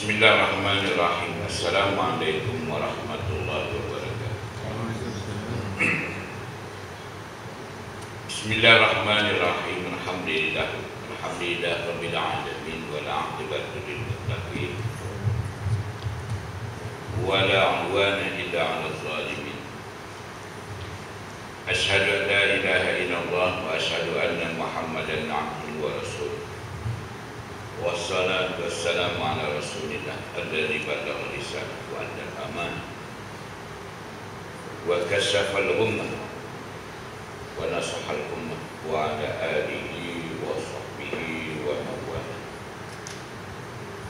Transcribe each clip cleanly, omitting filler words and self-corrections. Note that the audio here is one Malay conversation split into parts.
Bismillahirrahmanirrahim. Assalamualaikum warahmatullahi wabarakatuh. Bismillahirrahmanirrahim. Alhamdulillah rabbil alamin wal 'aqibatu lil muttaqin. Wa la 'udwana illa 'alal zalimin. Asyhadu an la ilaha illallah wa asyhadu anna Muhammadan 'abduhu wa rasuluh. Wassalatu wassalamu ala rasulillah alladzi ballagha risalata wa adda al-amanah wa kashafa al-ghummah wa nasaha al-ummah wa ala alihi wa sahbihi wa man wala.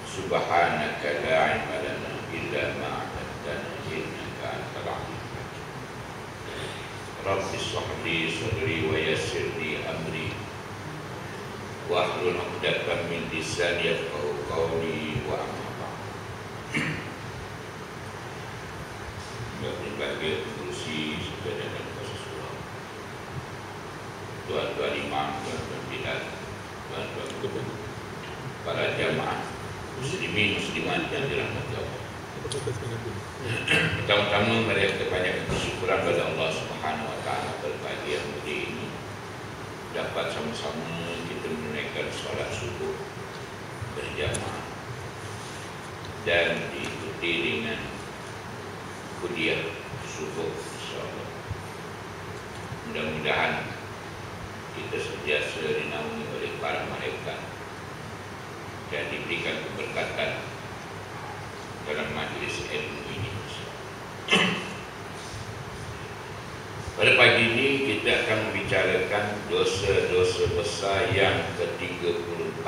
Subhanaka la ilma lana illa ma 'allamtana innaka antal 'alimul hakim. Rabbi shrah li sadri wa yassir li amri wahlul 'uqdatam min lisani yafqahu qawli wa amma ba'd. Berbagai kursi sudah dalam proses ulang. Tuan-tuan imam, tuan-tuan bilal, tuan-tuan para jamaah muslimin muslimat yang dirahmati Allah. Pertama-tama mari kita panjatkan kesyukuran kepada Allah Subhanahu wa taala pada pagi yang mulia ini dapat sama-sama kita menunaikan solat subuh berjamaah dan diikuti dengan kuliah subuh insyaallah. Mudah-mudahan kita sentiasa dinaungi oleh para malaikat dan diberikan keberkatan dalam majlis ilmu ini. Pada pagi ini kita akan membicarakan dosa-dosa besar yang ke-34.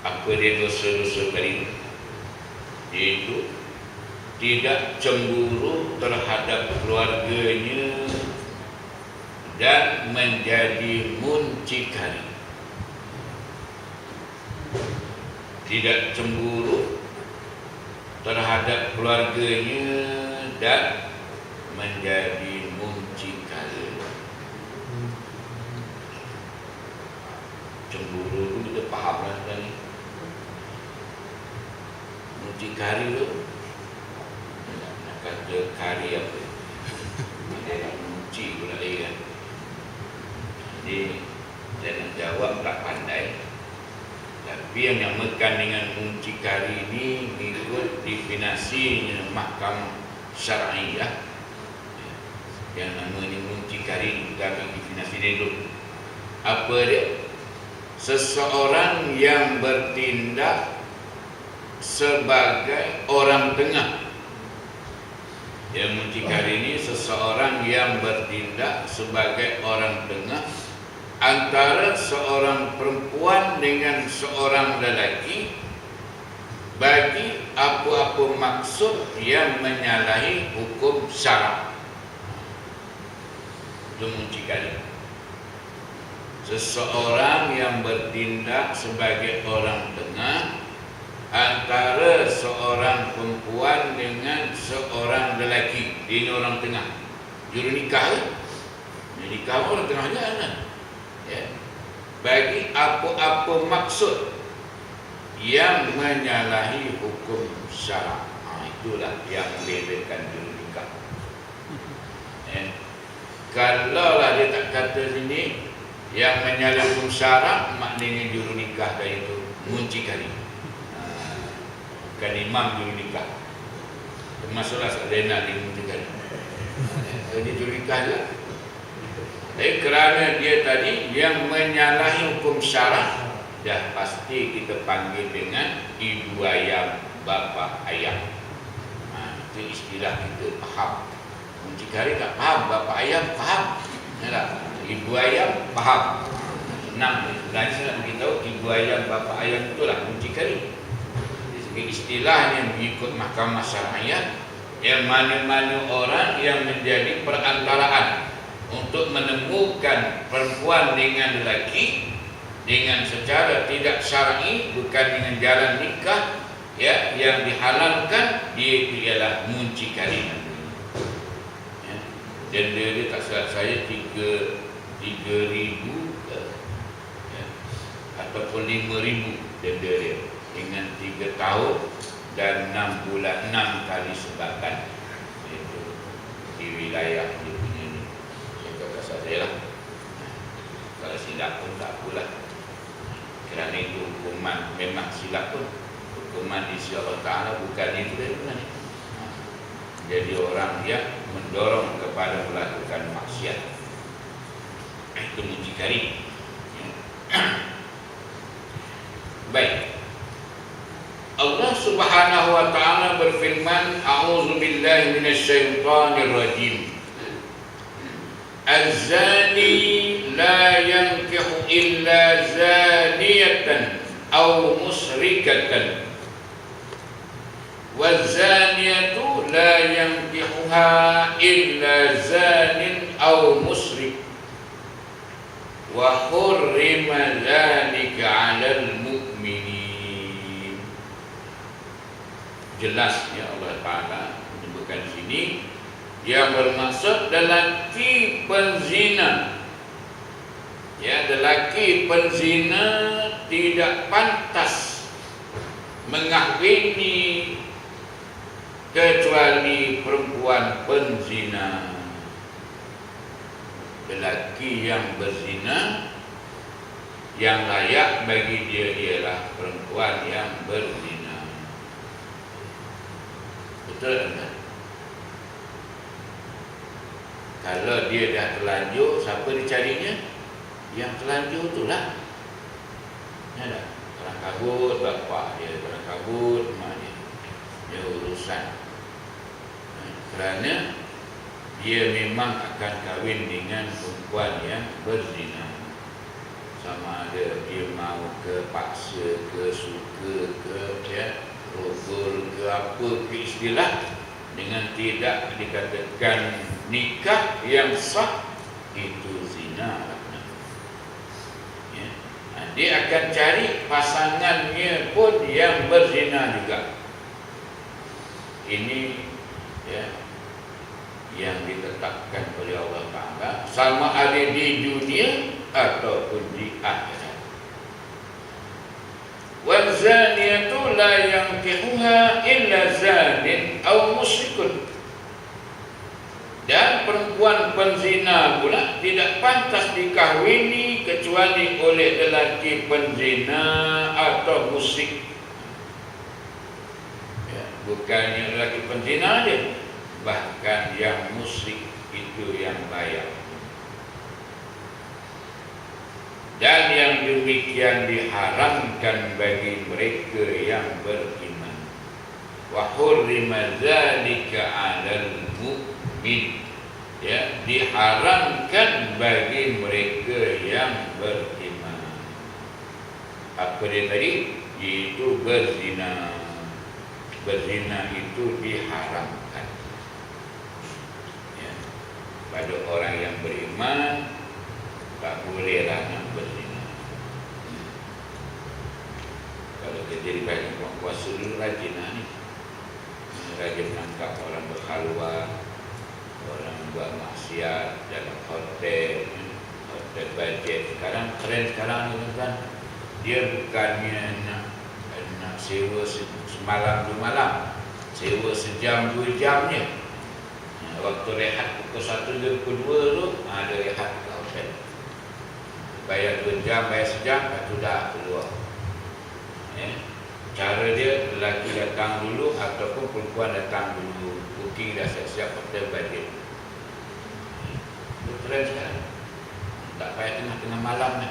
Apa dia dosa-dosa tadi? Iaitu tidak cemburu terhadap keluarganya dan menjadi muncikari. Tidak cemburu terhadap keluarganya dan menjadi muncikari. Cemburu itu kita faham lah tadi. Muncikari itu nak kata kari apa? Ada yang munci pula lagi kan. Jadi saya nak jawab tak pandai. Tapi yang dinamakan dengan muncikari ini mengikut definisinya Mahkamah Syar'iyah. Yang namanya muncikari kita ambil definisi dia dulu. Apa dia? Seseorang yang bertindak sebagai orang tengah. Yang muncikari ini seseorang yang bertindak sebagai orang tengah antara seorang perempuan dengan seorang lelaki bagi apa-apa maksud yang menyalahi hukum syarak. Itu muncikari. Seseorang yang bertindak sebagai orang tengah antara seorang perempuan dengan seorang lelaki. Ini orang tengah. Juru nikah. Nikah orang tengahnya kan? Ya. Bagi apa-apa maksud yang menyalahi hukum syarak. Itulah yang melabelkan juru nikah. Ya. Kalaulah dia tak kata sini yang menyalahi hukum syarak, maknanya juru nikah dari itu muncikari. Bukan imam juru nikah. Termasuklah Zainal di muncikari. Jadi juru nikah je. Kerana dia tadi yang menyalahi hukum syarak, dah pasti kita panggil dengan ibu ayam, bapa ayam. Itu istilah kita faham. Muncikari tak faham, bapa ayam faham. Ibu ayam faham. Senang belajar nak beritahu ibu ayam, bapa ayam itulah muncikari. Istilahnya mengikut Mahkamah Syar'iyah, yang mana-mana orang yang menjadi perantaraan untuk menemukan perempuan dengan lelaki dengan secara tidak syar'i, bukan dengan jalan nikah, ya, yang dihalalkan, dia itu ialah muncikari. Ya. Denda dia tak salah saya 3,000, ya. ataupun 5,000 denda dia dengan 3 tahun dan 6 bulan 6 kali sebakan. Itu di wilayah dia punya ni. Yang kata saya lah. Kalau silap pun tak apalah. Kerana itu hukuman memang silap pun. Hukuman di sisi Allah Ta'ala bukan itu dari mana ni. Jadi orang yang mendorong kepada melakukan maksiat itu muncikari. Baik. Allah Subhanahu wa taala berfirman, A'udzu billahi minasyaitonir rajim. Az-zani la yankihu illa zaniyatan aw musyrikatan. Waz-zaniyatu la yankihuha illa zanin aw musyrik. Wa hurrima dzalika 'alal mu'minin. Jelasnya Allah Ta'ala menyebutkan sini yang bermaksud lelaki penzina. Ya, lelaki penzina tidak pantas mengahwini kecuali perempuan penzina. Lelaki yang berzina yang layak bagi dia ialah perempuan yang berzina. Betul tak? Kalau dia dah terlanjur, siapa dicarinya? Yang terlanjur itulah. Ya tak? Orang kabut bapa dia, orang kabut mak dia. Dia urusan. Kerana dia memang akan kahwin dengan perempuan yang berzina. Sama ada dia mau ke paksa, ke suka, ke rogol, ke apa ke istilah, dengan tidak dikatakan nikah yang sah, itu zina. Ya. Dia akan cari pasangannya pun yang berzina juga. Ini ya, yang ditetapkan oleh Allah Ta'ala sama ada di dunia ataupun di akhirat. Wazaniyatu la yankihuha illa zanin aw musyrikun. Dan perempuan penzina pula tidak pantas dikahwini kecuali oleh lelaki penzina atau musyrik. Ya, bukannya lelaki penzina aja, bahkan yang musyrik itu yang layak. Dan yang demikian diharamkan bagi mereka yang beriman. Wa hurrima dzalika 'alal mu'min. Ya, diharamkan bagi mereka yang beriman. Apa dia tadi? Itu berzina. Berzina itu diharamkan. Pada orang yang beriman tak bolehlah nak berzina. Kalau kita jadi banyak puasa dulu rajin lah ni. Rajin menangkap orang berkhalwat, orang buat maksiat dalam hotel, hotel bajet. Sekarang trend sekarang ni kan, dia bukannya nak sewa semalam 2 malam, sewa sejam 2 jamnya. Waktu rehat pukul 1 dan pukul 2 tu ada rehat ke hotel. Bayar 2 jam, bayar sejam, lepas tu dah keluar. Cara dia, lelaki datang dulu ataupun perempuan datang dulu. Booking dah siap-siap hotel budget. Itu trend sekarang. Tak payah tengah-tengah malam ni.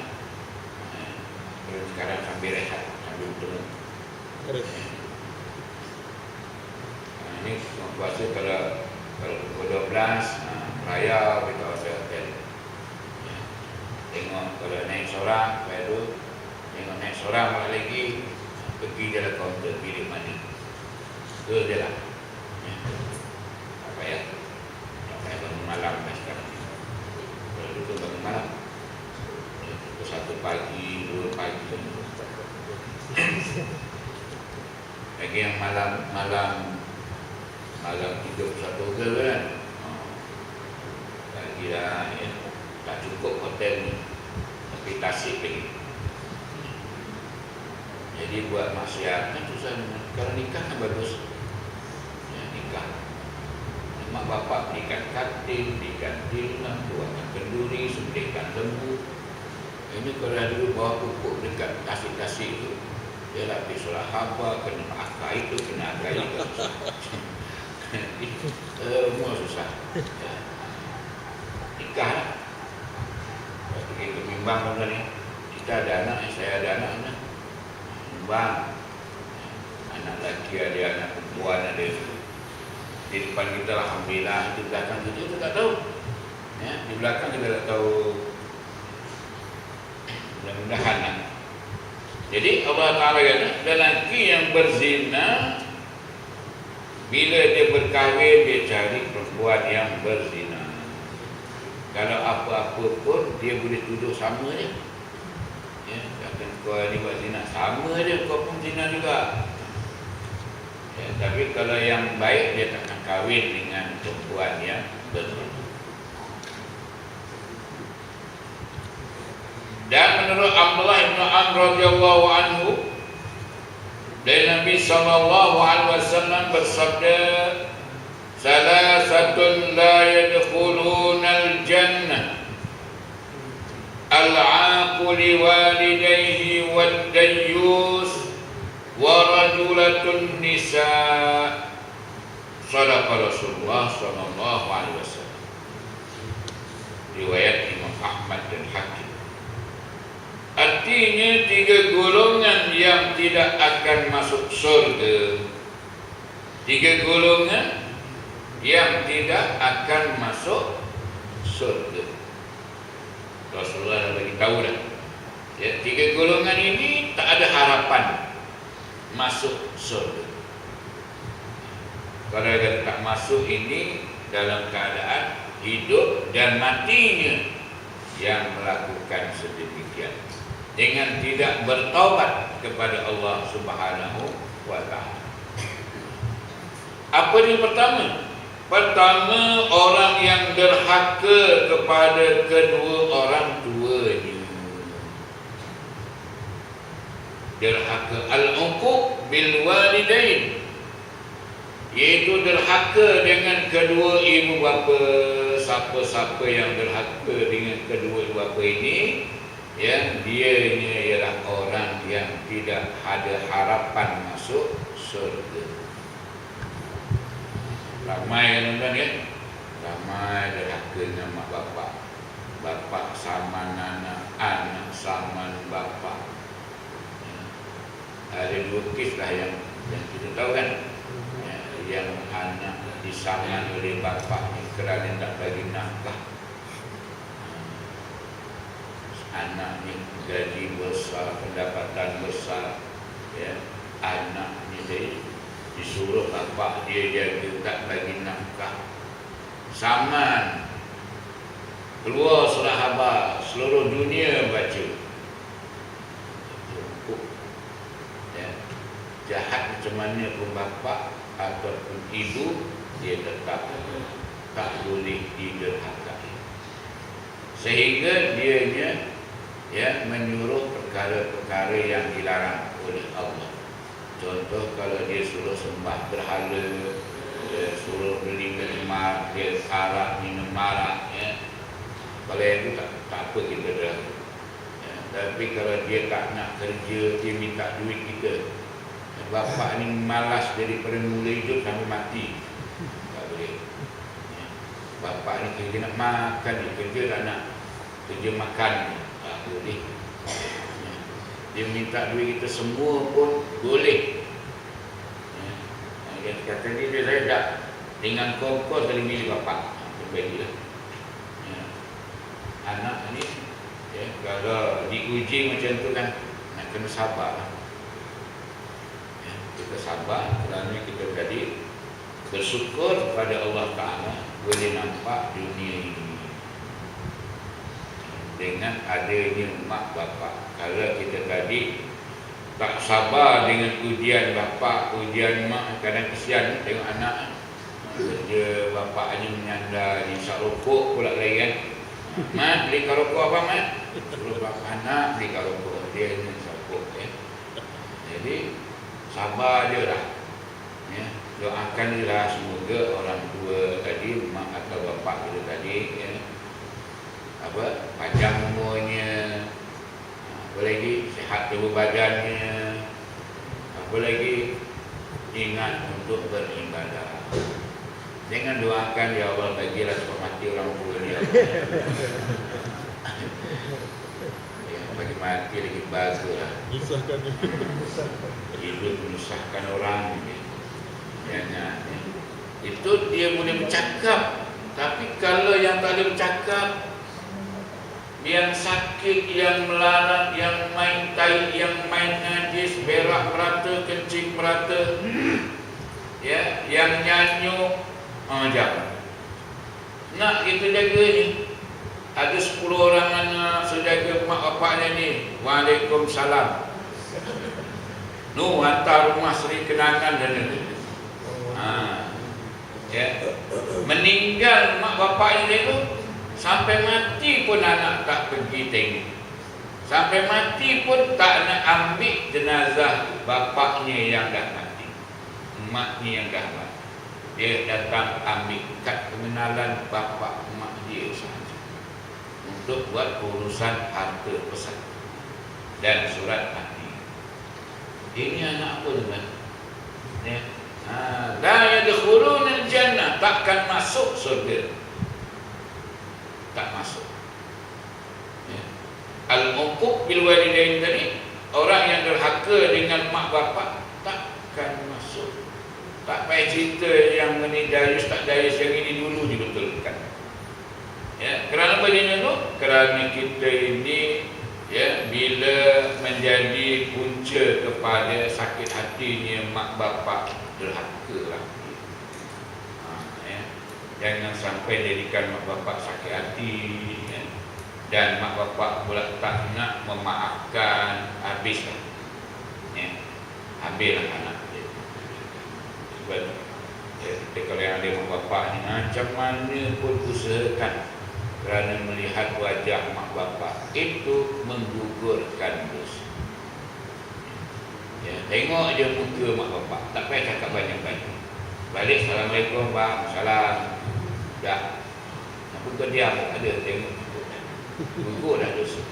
Sekarang sambil rehat, sambil turun. Ini puasa kalau pukul 12 raya kita hotel. Tengok kalau naik seorang, bayar tu. Tengok naik seorang lagi, pergi dalam kaunter pilih mana. Itu je lah. Tak payah. Tak payah bangun malam dah sekarang. Kalau dulu bangun malam, pukul 1 pagi, 2 pagi. Lagi yang malam 31 ke kan. Lagi lah ya. Tak cukup hotel ni, tapi tasik lagi. Jadi buat maksiat kan susah. Kalau nikah kan bagus. Ya, nikah. Mak bapak berikan katil, berikan tilam, buatkan kenduri, sembelihkan lembu. Ini kalau dulu bawa pupuk dekat kasih-kasih itu, dia lapis solah haba, kena akar itu, kena akar itu. Semua susah. Ya. Nikah lah. Waktu kita bimbang kan ni, kita ada anak, saya ada anak. Bimbang. Anak lelaki ada, anak perempuan ada. Di depan kita alhamdulillah, di belakang kita tak tahu. Ya, di belakang kita tak tahu. Mudah-mudahan lah. Jadi Allah Ta'ala kata, lelaki yang berzina, bila dia berkahwin, dia cari perempuan yang berzina. Kalau apa-apa pun, dia boleh tuduh sama je. Ya, kata kau ni buat zina, sama je, kau pun zina juga. Ya, tapi kalau yang baik, dia takkan kahwin dengan perempuan yang berzina. Dan menurut Abdullah bin Amr radhiyallahu anhu, dari Nabi sallallahu alaihi wasallam bersabda, "Salasatun la yadkhuluna al-jannah, al-'aqu li walidayhi wad-dayyus wa rajulatun nisa." Shadaqa Rasulullah sallallahu alaihi wasallam. Riwayat Imam Ahmad dan Hakim. Artinya 3 golongan yang tidak akan masuk surga. 3 golongan yang tidak akan masuk surga. Rasulullah dah bagi tahu dah. Ya, 3 golongan ini tak ada harapan masuk surga. Kalau dia tak masuk ini dalam keadaan hidup dan matinya yang melakukan sedemikian, dengan tidak bertaubat kepada Allah Subhanahu wa ta'ala. Apa yang pertama? Pertama, orang yang derhaka kepada kedua orang tuanya. Derhaka al-uquq bil walidain, iaitu derhaka dengan kedua ibu bapa. Siapa-siapa yang derhaka dengan kedua ibu bapa ini, yang dianya ialah orang yang tidak ada harapan masuk surga. Ramai tuan-tuan ya, ramai derhaka dengan mak bapak. Bapak sama anak, anak sama bapak. Ya. Ada 2 kes lah yang kita tahu kan, ya, yang anak disaman oleh bapaknya kerana tak bagi nafkah. Anaknya gaji besar, pendapatan besar, ya, anaknya dia disuruh bapak dia jaga, tak bagi nafkah. Saman, keluar surah khabar, seluruh dunia baca. Ya, jahat macam mana pun bapak ataupun ibu, dia tetap tak boleh diderhakai. Sehingga dianya, ya, menyuruh perkara-perkara yang dilarang oleh Allah. Contoh, kalau dia suruh sembah berhala, dia suruh beli minuman, dia arak, minum arak, ya. Kalau itu tak apa kita dah. Ya, tapi kalau dia tak nak kerja, dia minta duit kita. Bapak ni malas daripada mula hidup sampai mati, tak boleh. Ya. Bapak ni kerja nak makan, dia kerja tak nak kerja makan, tak boleh. Ya. Dia minta duit kita semua pun boleh. Ya. Dia kata dia saya tak dengan kongkos dari milik bapak, baiklah. Ya. Anak ni, ya, kalau diuji macam tu kan, nak kena sabar. Ya, kita sabar kerana kita tadi bersyukur kepada Allah Ta'ala boleh nampak dunia ini dengan adanya mak bapak. Kalau kita tadi tak sabar dengan ujian bapak, ujian mak, kadang kesian tengok anak kerja bapaknya menyandar di sak rokok pula lagi kan. Mat, beli rokok apa mat? Suruh bapak anak beli rokok, dia ni rokok ya. Jadi sabar je lah. Ya, doakan je lah semoga orang tua tadi, mak atau bapak kita tadi, ya, panjang umurnya, apa lagi sihat tubuh badannya, apa lagi ingat untuk beribadah. Jangan doakan ya Allah bagilah cepat mati orang tua dia. Ya, bagi mati lagi bazulah. Menyusahkan. Hidup menyusahkan orang. Jangan. Itu dia boleh bercakap, tapi kalau yang tak boleh bercakap, yang sakit, yang melarat, yang main tai, yang main najis, berak merata, kencing merata, ya, yang nyanyuk, jangan. Nak kita jaga ni. Ada 10 orang anak sejaga mak bapaknya ni. Waalaikumsalam. Hantar rumah Seri Kenangan dan ya. Meninggal mak bapaknya itu, sampai mati pun anak tak pergi tengok. Sampai mati pun tak nak ambil jenazah bapaknya yang dah mati, emaknya yang dah mati. Dia datang ambil kad pengenalan bapak emak dia sahaja untuk buat urusan harta pesantren dan surat mati. Ini anak apa tuan? Ya. La yadkhuluna al-jannah, takkan masuk surga. Tak masuk. Ya. Al-uquq bil walidain tadi, orang yang derhaka dengan mak bapak takkan masuk. Tak payah cerita yang ini dayus tak dayus, yang ini dulu dibetulkan. Ya, kerana begini tu, kerana kita ini, ya, bila menjadi punca kepada sakit hatinya mak bapak, derhaka lah. Ya. Jangan sampai jadikan mak bapak sakit hati, ya. Dan mak bapak pula tak nak memaafkan, habislah. Ya. Habislah anak dia. Sebab ya, kalau yang ada mak bapak ni, macam mana pun usahakan, kerana melihat wajah mak bapak itu menggugurkan dosa. Ya, tengok je muka mak bapak, tak payah cakap banyak-banyak. Balik, Assalamualaikum bang, salam. Dah. Apa kau diam? Ada tengok muka. Gugur dah dosa.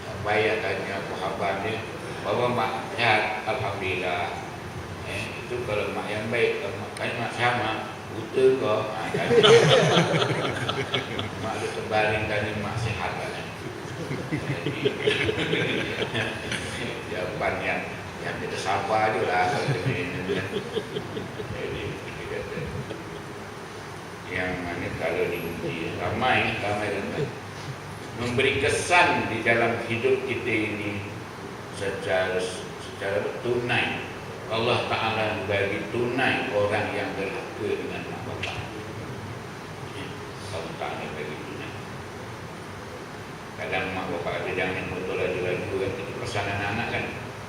Tak payah tanya apa khabar dia. Bapa mak sehat, alhamdulillah. Itu kalau mak yang baik. Kalau mak sama, buta kau. Mak dia terbaring tanya mak sihat kan. Jawapan yang kita sabar je lah. Jadi kita kata, yang mana kalau diuji ramai memberi kesan di dalam hidup kita ini secara tunai. Allah Ta'ala bagi tunai orang yang derhaka dengan mak bapak. Allah Ta'ala bagi tunai. Kadang mak bapak ada jangan motor laju-laju kan, itu pesan anak-anak kan,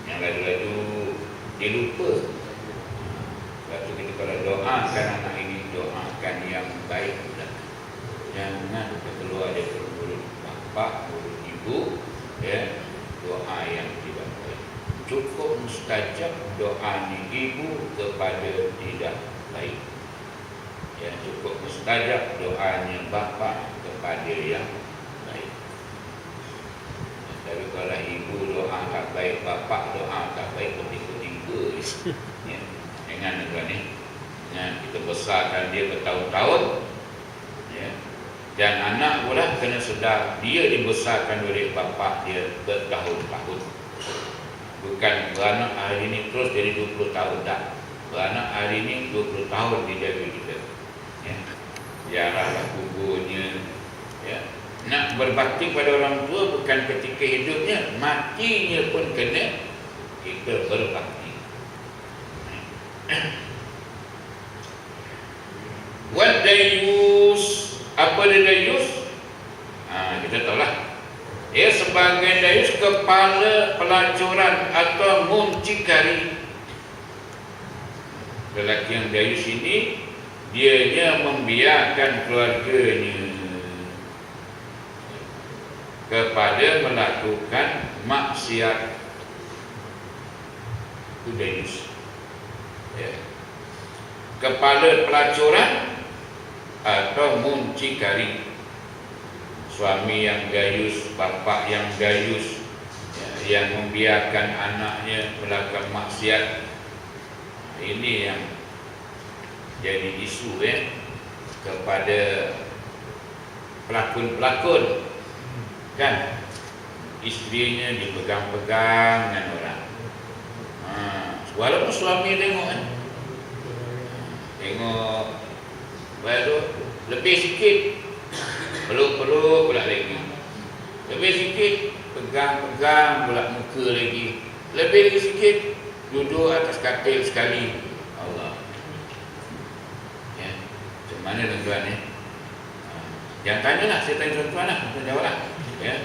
yang laju-laju dia lupa. Sebab tu kita kalau doakan anak ini, doakan yang baik pula. Jangan keluar dari mulut bapak, mulut ibu, ya, doa yang tidak baik. Cukup mustajab doanya ibu kepada tidak baik. Ya, cukup mustajab doanya bapa kepada yang baik. Tapi kalau ibu doa tak baik, bapa doa tak baik, bertiga-tiga. Ya, jangan tuan ni. Ya, kita besarkan dia bertahun-tahun. Ya. Dan anak pula kena sedar dia dibesarkan oleh bapa dia bertahun-tahun. Bukan beranak hari ini terus jadi 20 tahun dah. Beranak hari ini 20 tahun dijaga kita. Ya. Ziarahlah kuburnya. Ya. Nak berbakti pada orang tua bukan ketika hidupnya, matinya pun kena kita berbakti. What dayus? Apa dia dayus? Kita tahulah. Dia sebagai dayus kepala pelacuran atau muncikari. Lelaki yang dayus ini, dianya membiarkan keluarganya kepada melakukan maksiat. Itu dayus. Ya. Kepala pelacuran atau muncikari, suami yang gayus, bapa yang gayus, ya, yang membiarkan anaknya melakukan maksiat. Ini yang jadi isu kepada pelakon-pelakon, kan, isterinya dipegang-pegang dengan orang. Walaupun suami tengok kan, tengok baru lebih sikit peluk-peluk pula lagi, lebih sikit pegang-pegang pula muka lagi, lebih sikit duduk atas katil sekali. Allah, ya, macam mana tuan-tuan ni? Jangan tanyalah, saya tanya tuan-tuan lah, tuan jawablah. Ya,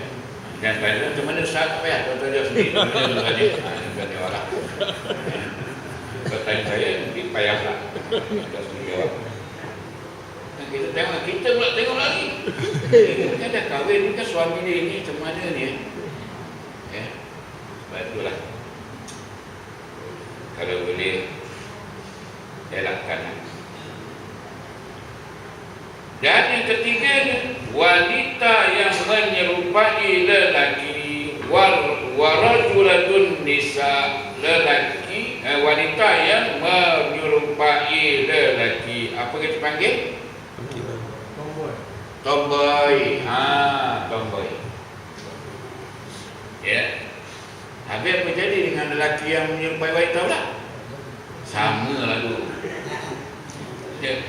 jangan tanya macam mana Ustaz, tak payah, tuan-tuan jawab sendiri. Tuan jawablah. Kalau tanya saya, mungkin payahlah. Tuan sendiri jawab. Kita tengok, kita pula tengok lagi. Kan dah kahwin ni kan, suami dia ni macam mana ni? Ya, sebab itulah, kalau boleh elakkan. Dan yang ketiganya, wanita yang menyerupai lelaki, warajulatun nisa, lelaki, wanita yang menyerupai lelaki. Apa kita panggil? Tomboy. Tomboy. Ya. Habis apa jadi dengan lelaki yang menyerupai wanita pula? Sama lalu. Ya.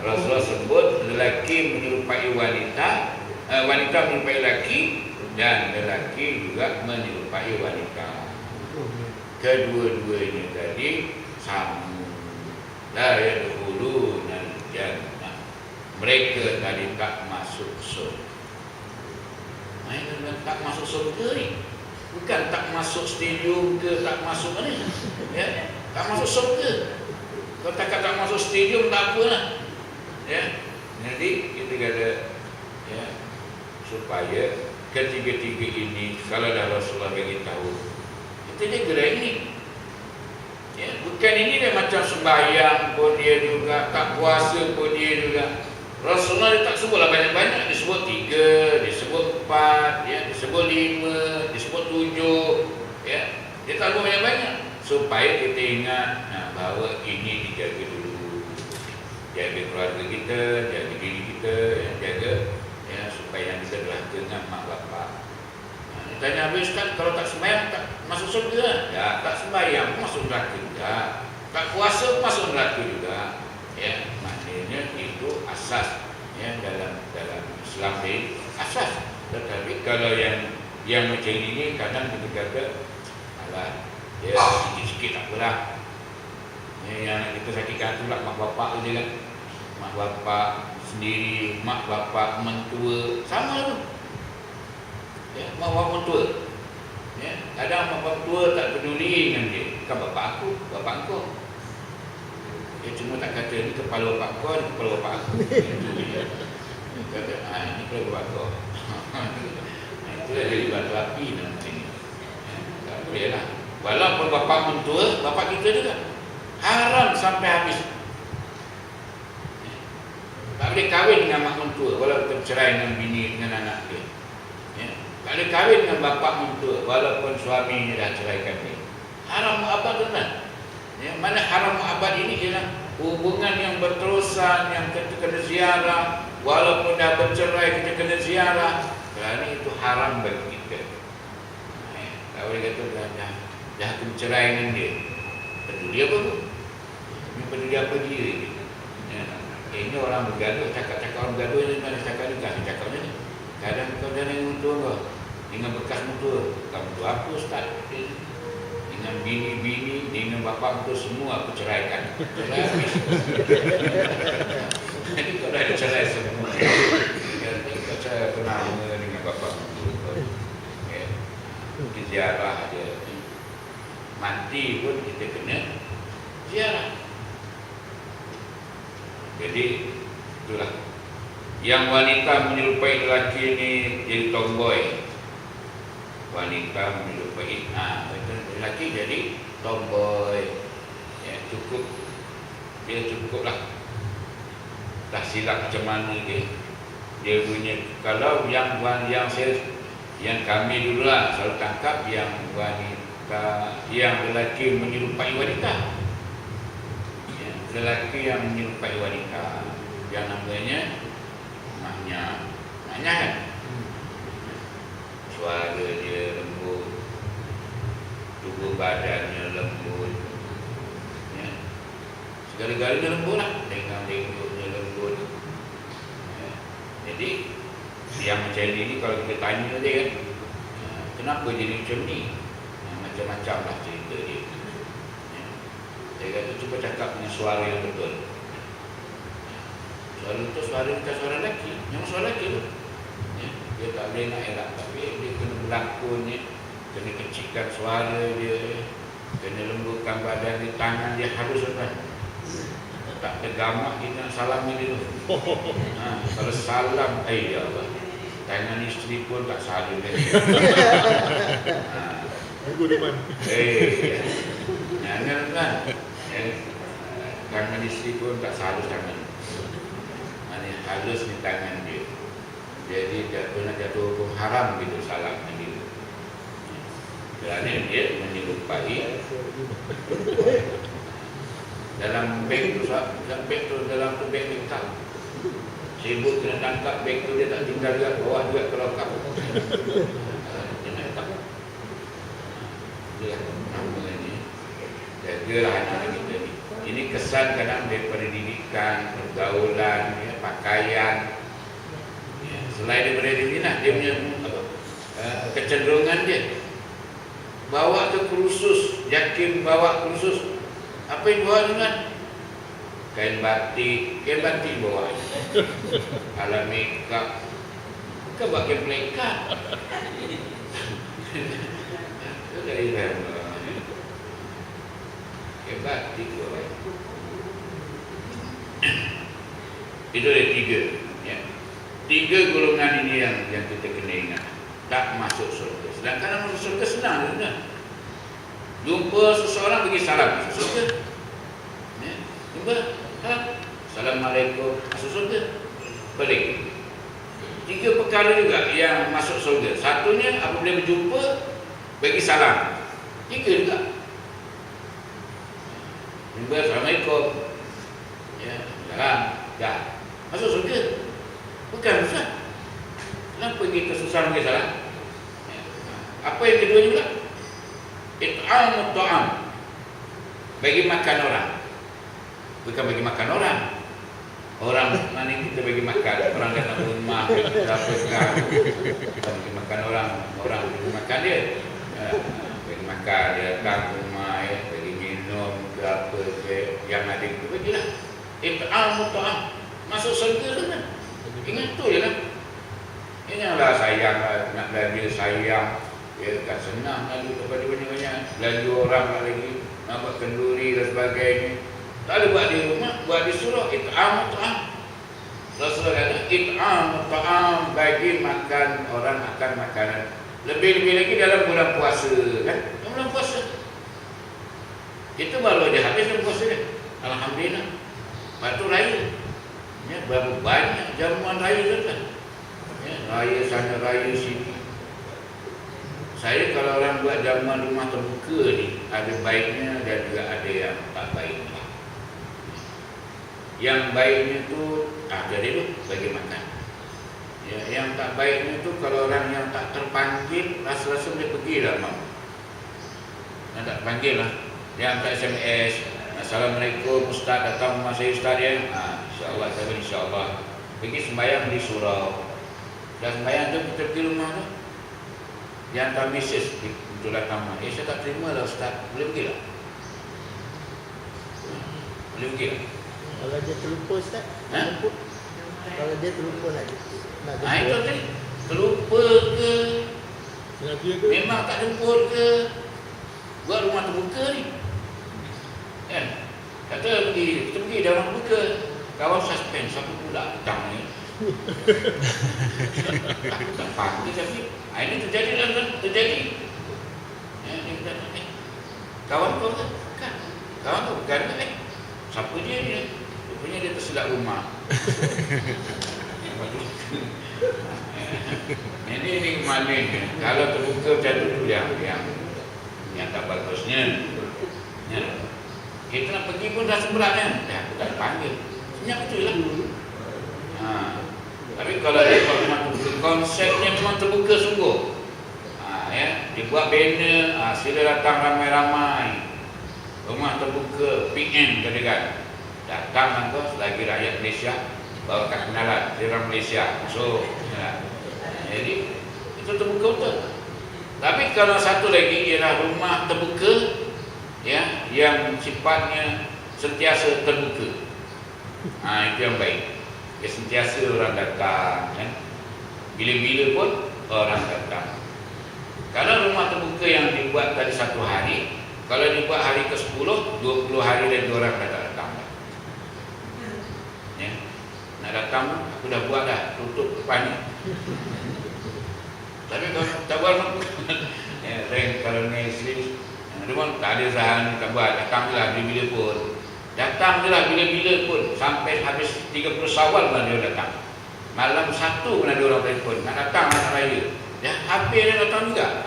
Rasulullah sebut lelaki menyerupai wanita, wanita menyerupai lelaki, dan lelaki juga menyerupai wanita. Kedua-duanya tadi sama. La yadkhuluna jannah. Mereka tadi tak masuk surga. Mereka tak masuk surga ni, bukan tak masuk stadium ke, tak masuk mana, ya, tak masuk surga. Kalau tak masuk stadium tak apalah. Ya, jadi kita kata, ya, supaya ketiga-tiga ini, kalau dah Rasulullah bagi tahu, kita jaga ini. Ya, bukan ini dia macam sembahyang pun dia juga, tak puasa pun dia juga. Rasulullah dia tak sebutlah banyak-banyak, disebut 3, disebut 4, ya, disebut 5, disebut 7, ya. Dia tak sebut banyak-banyak supaya kita ingat bahawa ini dijaga dulu. Jaga keluarga kita, jaga diri kita, jaga, ya, supaya yang kita derhaka dengan mak bapak. Tanya habis kan, kalau tak sembahyang tak masuk surga? Ya, tak sembahyang masuk neraka juga, tak puasa masuk neraka juga. Ya, maknanya itu asas, ya, dalam Islam ini asas. Tetapi kalau yang macam ini kadang kita kata, alah, ya, sikit-sikit tak apalah. Yang kita sakitkan tu lah mak bapak je kan. Mak bapak sendiri, mak bapak mentua, sama tu. Ya, mak bapak mentua. Ya, kadang mak bapak tua tak peduli dengan dia. Bukan bapak aku, bapak kau. Dia cuma tak kata ni kepala bapak kau, ni kepala bapak aku. Itu dia. Kata, ni kepala bapak kau. Itu dah jadi batu api dalam ini. Ya, tak boleh lah. Walaupun bapak mentua, bapak kita juga. Haram sampai habis. Tak boleh kahwin dengan mak mentua walaupun bercerai dengan bini, dengan anak dia. Ya. Tak boleh kahwin dengan bapak mentua walaupun suaminya dah ceraikan dia. Haram mu'abad kan? Ya, mana haram mu'abad ini ialah hubungan yang berterusan, yang kita kena ziarah, walaupun dah bercerai kita kena ziarah. Kerana itu haram bagi kita. Ya. Tak boleh kata dah aku bercerai dengan dia. Peduli apa tu? Ini peduli apa dia? Ya. Ini orang bergaduh, cakap-cakap orang bergaduh ni mana cakap ni, cakap ni. Kadang kau dah dengan mutua kau, dengan bekas mutua. Bekas mutua apa Ustaz? Dengan bini-bini, dengan bapak mutua semua aku ceraikan. Cerai habis. Jadi kau dah cerai semua. Jadi kau cerai pernama dengan bapak mutua. Ya. Di ziarah dia. Mati pun kita kena ziarah. Jadi itulah, yang wanita menyerupai lelaki ini jadi tomboy. wanita menyerupai. Itu lelaki jadi tomboy. Ya, cukup. Dia cukuplah. Tak silap macam mana dia punya. Kalau yang kami dululah selalu tangkap yang wanita, yang lelaki menyerupai wanita. Ya, lelaki yang menyerupai wanita, yang namanya Mahnya kan. Suara dia lembut, tubuh badannya lembut, ya. Segala-galanya lembut lah. Tengok-tengoknya lembut, ya. Jadi yang macam ini kalau kita tanya dia kan, kenapa jadi macam ni, macam-macam lah cerita dia, ya. Saya kata cuba cakap dengan suara yang betul. Suara itu suara bukan suara lelaki, memang suara lelaki tu, ya. Dia tak boleh nak elak, tapi dia kena berlakonnya, kena kecilkan suara dia, kena lembutkan badan dia, tangan dia halus kan. Tak tergamak kita nak salam dia tu. Kalau salam, ya Allah, tangan isteri pun tak salam dia. Aku depan. Jangan kan. Tangan isteri pun tak halus tangan. Mana halus ni tangan dia. Jadi tak pernah jatuh hukum haram gitu salam dia. Kerana dia menyerupai dalam beg tu, dalam tu beg hitam. Sibuk kena tangkap beg tu, dia tak tinggal juga, bawa juga ke lokap. Jangan letak. Itulah nama ni. Jagalah anak kita ni. Ini kesan kadang daripada didikan, pergaulan, ya, pakaian. Ya, selain daripada ini lah, dia punya kecenderungan dia. Bawa ke kursus, yakin bawa kursus. Apa yang bawa dengan? Kain batik bawa. Alat makeup. Bukan buat kain pelekat. Itu dari mana? Kain batik bawa. Itu ada 3, ya. 3 golongan ini yang kita kena ingat. Tak masuk surga. Sedangkan masuk surga senang, kan? Jumpa seseorang bagi salam, masuk surga. Ya, jumpa, Assalamualaikum, masuk surga. Balik. 3 perkara juga yang masuk surga. Satunya apabila berjumpa bagi salam. 3 juga. Jumpa, Assalamualaikum. Ya, salam. Dah. Masuk surga. Bukan susah. Kenapa kita susah bagi salam? Ya. Apa yang kedua juga? It'amut ta'am, bagi makan orang. Bukan bagi makan orang. Orang mana kita bagi makan? Orang datang ke rumah, kita apakan, bagi makan orang bagi makan dia. Bagi makan, dia datang ke rumah, ya, bagi minum ke apa ke, yang ada itu bagilah. It'amut ta'am, masuk surga tu kan. Ingat tu je lah. Ingatlah sayang, nak belajar sayang. Ya, tak senang lalu kepada banyak-banyak. Lalu orang lagi nak buat kenduri dan sebagainya. Tak ada buat di rumah, buat di surau. It'am ta'am. Rasulullah kata it'am ta'am, bagi makan orang makan makanan. Lebih-lebih lagi dalam bulan puasa, kan? Dalam bulan puasa. Itu baru dia habis dalam puasa kan. Alhamdulillah. Waktu raya. Ya, berapa banyak jamuan raya kan? Ya, raya sana, raya sini. Saya kalau orang buat jamuan rumah terbuka ni, ada baiknya dan juga ada yang tak baiknya. Yang baiknya tu, jadi tu bagi makan. Ya, yang tak baiknya tu kalau orang yang tak terpanggil, rasa-rasa boleh pergi lah mak. Yang tak panggil lah, dia hantar SMS, Assalamualaikum Ustaz, datang rumah saya Ustaz ya. InsyaAllah, saya insyaAllah. Pergi sembahyang di surau. Dan sembahyang tu kita pergi rumah tu. Dia hantar mesej di jualan kamar. Saya tak terima lah Ustaz. Boleh pergi lah? Boleh pergi lah? Kalau dia terlupa Ustaz, jemput. Kalau dia terlupa nak jemput. Itu tadi. Terlupa ke? Memang tak jemput ke? Buat rumah terbuka ni. Kan? Kata pergi, kita pergi dalam terbuka. Kawan suspend, siapa pula datang ni? Aku tak panggil tapi ini terjadi dalam terjadi. Ya, dia kata, kawan kau kan? Bukan. Kawan kau bukan kan? Siapa dia ni? Rupanya dia tersilap rumah. Ini malingnya. Kalau terbuka macam tu yang tak bagusnya. Ya. Kita nak pergi pun dah sebelah kan? Aku tak panggil. Senyap betul lah. Tapi kalau dia buat rumah terbuka, konsepnya memang terbuka sungguh. Ya, dia buat banner, sila datang ramai-ramai. Rumah terbuka, PM katakan. Datang kau selagi rakyat Malaysia bawa kenalan dari orang Malaysia. So, ya. Jadi itu terbuka betul. Tapi kalau satu lagi ialah rumah terbuka, ya, yang sifatnya sentiasa terbuka. Itu yang baik. Ya, sentiasa orang datang, kan? Bila-bila pun orang datang. Kalau rumah terbuka yang dibuat tadi satu hari, kalau dibuat hari ke-10, 20 hari lagi orang datang. Ya. Nak datang, aku dah buat dah, tutup depan ni. Tapi kalau tak buat ya, kalau ni Islam, rumah tak ada usaha ni, tak buat, datang je lah bila-bila pun. Datang je lah bila-bila pun. Sampai habis 30 Syawal pun dia datang. Malam 1 pun ada orang telefon, nak datang nak raya. Ya, habis dia datang juga.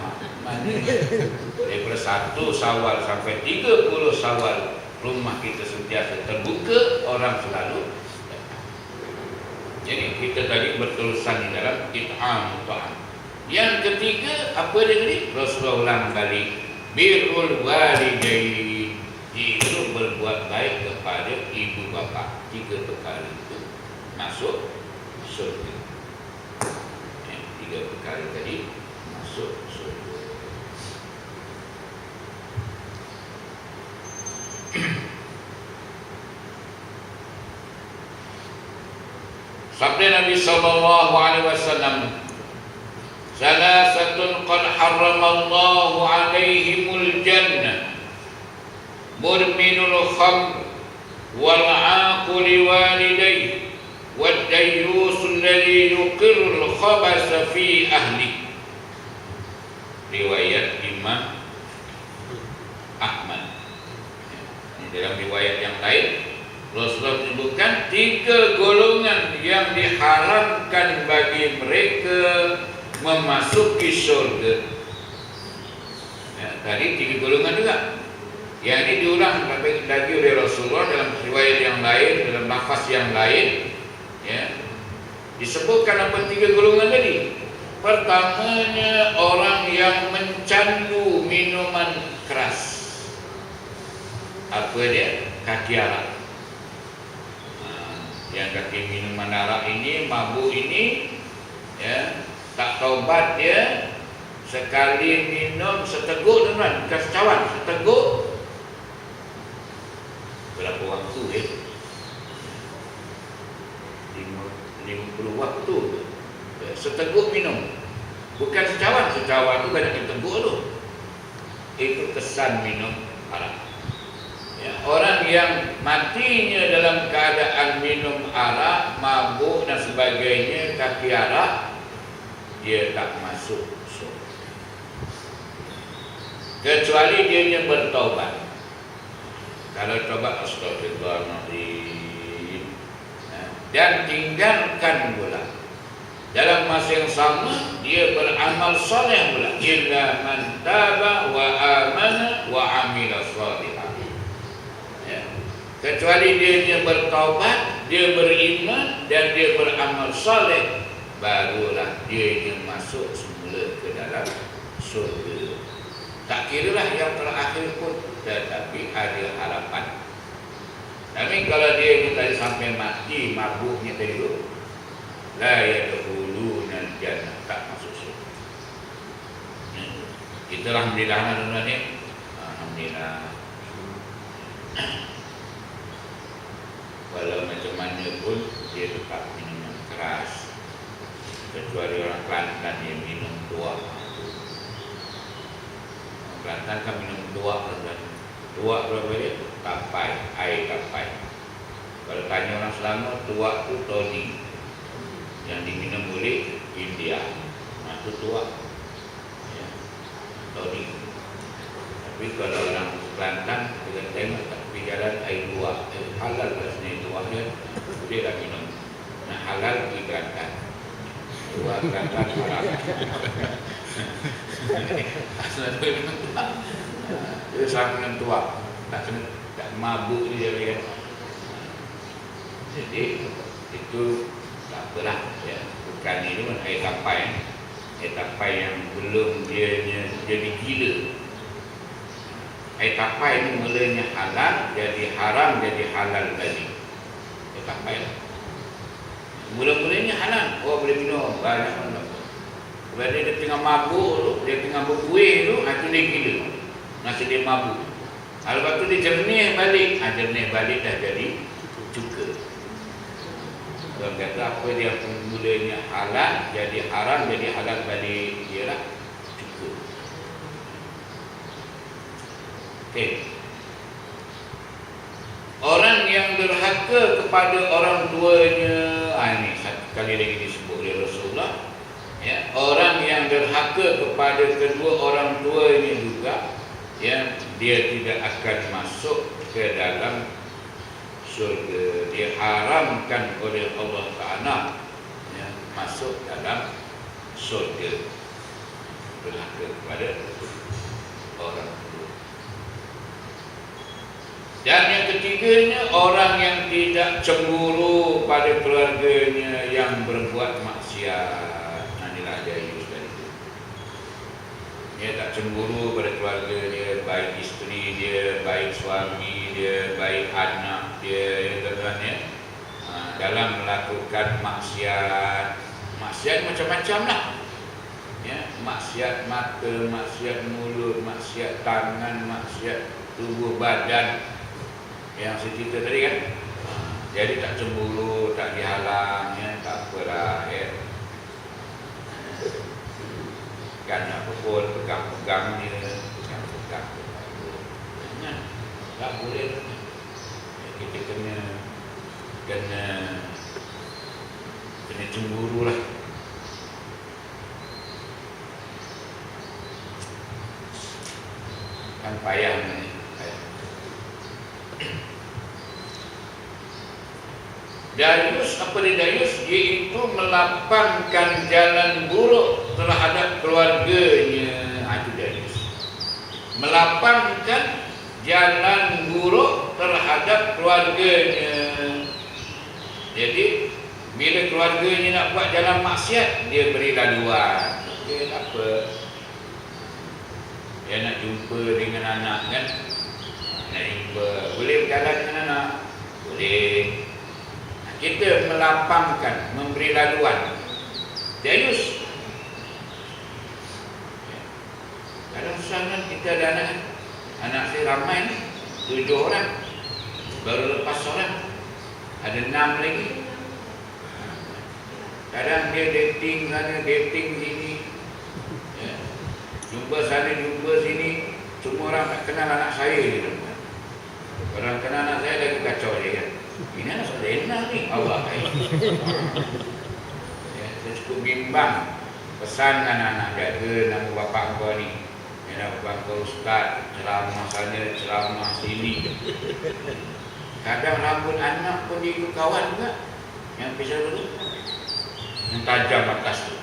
Daripada 1 Syawal sampai 30 Syawal, rumah kita sentiasa terbuka, orang selalu datang. Jadi kita tadi berterusan di dalam it'am ta'am. Yang ketiga, apa dia tadi? Rasulullah ulang balik, birrul walidain, itu berbuat baik kepada ibu bapa. 3 perkara itu masuk surga. 3 perkara tadi masuk surga. Sabda Nabi sallallahu alaihi wasallam, salasatun qad harramallahu alaihimul jannah, murminul khamr wal aquli walidayhi wad dayyusul ladzi yuqirrul khabasa fi ahli. Riwayat Imam Ahmad. Dalam riwayat yang lain, Rasulullah menyebutkan 3 golongan yang diharamkan bagi mereka memasuki syurga. Ya, tadi 3 golongan juga. Yang ini diulang lagi oleh Rasulullah dalam riwayat yang lain, dalam lafaz yang lain. Ya, disebutkan apa 3 golongan tadi. Pertamanya orang yang mencandu minuman keras. Apa dia? Kaki arak. Yang kaki minuman arak ini, mabuk ini, ya, tak taubat dia, sekali minum seteguk teman, bukan secawan, seteguk. Berapa waktu 50 waktu. Seteguk minum. Bukan secawan, secawan tu banyak yang teguk tu. Itu kesan minum arak. Ya, orang yang matinya dalam keadaan minum arak, mabuk dan sebagainya, kaki arak, dia tak masuk surga. Kecuali dia bertaubat. Kalau taubat, astagfirullahaladzim, dan tinggalkan pula. Dalam masa yang sama, dia beramal soleh pula. Illa man taba wa amana wa amila salihah. Kecuali dia bertaubat, dia beriman dan dia beramal soleh, barulah dia masuk semula ke dalam surga. Tak kiralah yang terakhir pun, tetapi ada harapan. Tapi kalau dia ni tadi sampai mati, mabuknya tadi tu, la yadkhuluna jannah, tak masuk surga. Itulah alhamdulillah tuan-tuan ni. Alhamdulillah. Walau macam mana pun dia tetap minum keras. Kecuali orang Kelantan yang minum tuak. Orang Kelantan kan minum tuak. Tuak berapa dia? Tapai, air tapai. Kalau tanya orang Selangor, tuak tu toni. yang diminum oleh India. Itu tua. Ya. Tadi. Tapi kalau orang Kelantan kita tengok tapi jalan air tua, halal rasanya tua dia, dia dah minum. Nah halal di Kelantan. Tua Kelantan halal. Asal dia minum tua. Dia sama minum tua. Tak mabuk dia kan. Jadi itu tak apalah ya. Bukan ini pun air tapai. Air tapai yang belum dia jadi gila. Air tapai ini mulanya halal, jadi haram, jadi halal tadi. Air tapai lah. Mula-mulanya halal, oh boleh minum, banyak orang. Bila dia tengah mabuk tu, dia tengah berkuih tu, itu dia gila. Masa dia mabuk. Lepas tu dia jernih balik, jernih balik dah jadi cuka. Orang kata apa dia mulanya halal, jadi haram, jadi halal balik, ialah cuka. Okay. Orang yang derhaka kepada orang tuanya, ini satu kali lagi disebut oleh Rasulullah. Ya, orang yang derhaka kepada kedua orang tuanya juga, ya, dia tidak akan masuk ke dalam syurga. Diharamkan oleh Allah Taala, ya, masuk dalam syurga. Derhaka kepada orang tua. Dan yang ketiganya, orang yang tidak cemburu pada keluarganya yang berbuat maksiat. Inilah dayus tadi itu. Dia tak cemburu pada keluarga dia, baik isteri dia, baik suami dia, baik anak dia, ya tuan-tuan ya. Dalam melakukan maksiat. Maksiat macam-macam lah. Ya, maksiat mata, maksiat mulut, maksiat tangan, maksiat tubuh badan. Yang saya cerita tadi kan. Jadi tak cemburu, tak dihalang, ya, tak apalah ya. Kan apa pun pegang-pegang dia, pegang-pegang. Jangan, tak boleh. Kita kena cemburu lah. Kan payah ni. Dayus, apa dia dayus? Iaitu melapangkan jalan buruk terhadap keluarganya. Itu dayus. Melapangkan jalan buruk terhadap keluarganya. Jadi bila keluarganya nak buat jalan maksiat, dia beri laluan. Okey, apa? Dia nak jumpa dengan anak kan? Nak jumpa, boleh berjalan dengan anak? Boleh. Kita melapangkan, memberi laluan. Dayus. Dalam sana kita ada anak. Anak saya ramai ni, 7 orang. Baru lepas solat, ada 6 lagi. Kadang dia dating sana, dating sini, ya. Jumpa sana, jumpa sini. Semua orang tak kenal anak saya ni. Orang kenal anak saya lagi kacau dia kan. Ini anak saudara ni, Allah. Ya, saya cukup bimbang. Pesan anak-anak, jaga nama bapa kau ni. Nama bapa kau ustaz, ceramah sana, ceramah sini. Kadang rambut anak pun dia ikut kawan juga. Yang pisau dulu, yang tajam atas tu.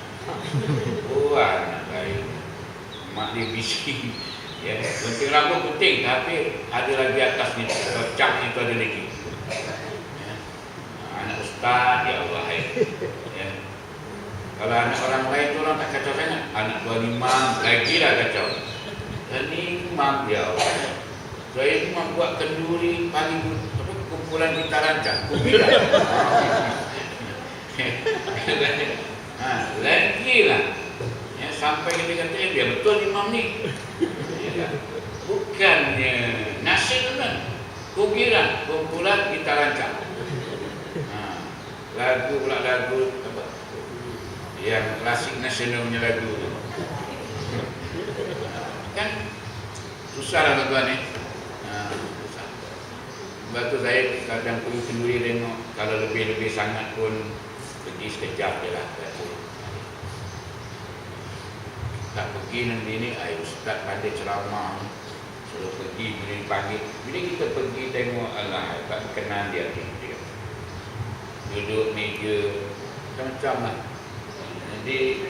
Oh, anak baik. Mak dia bising. Ya, gunting rambut penting, tapi ada lagi atas ni, cap itu ada lagi. Ya. Anak ustaz, ya Allah. Ya. Kalau anak orang lain tu orang tak kacau sangat. Anak tuan imam lagi lah kacau. Dan imam ya Allah. Saya imam buat kenduri pagi kumpulan kita rancang. Kumpulan. Lagi lah. Ya, sampai kita kata dia betul imam ni. Ya, bukannya nasib kan. Kugiran kumpulan kita rancang. Lagu pula lagu apa? Yang klasik nasional punya lagu tu. Kan susah lah tuan-tuan ni. Susah. Sebab tu saya kadang pergi sendiri tengok. Kalau lebih-lebih sangat pun pergi sekejap je lah. Tak pergi nanti ni, ustaz pandai ceramah, suruh pergi bila dipanggil. Bila kita pergi tengok, alah, tak kenal dia. Duduk meja, macam-macam lah. Jadi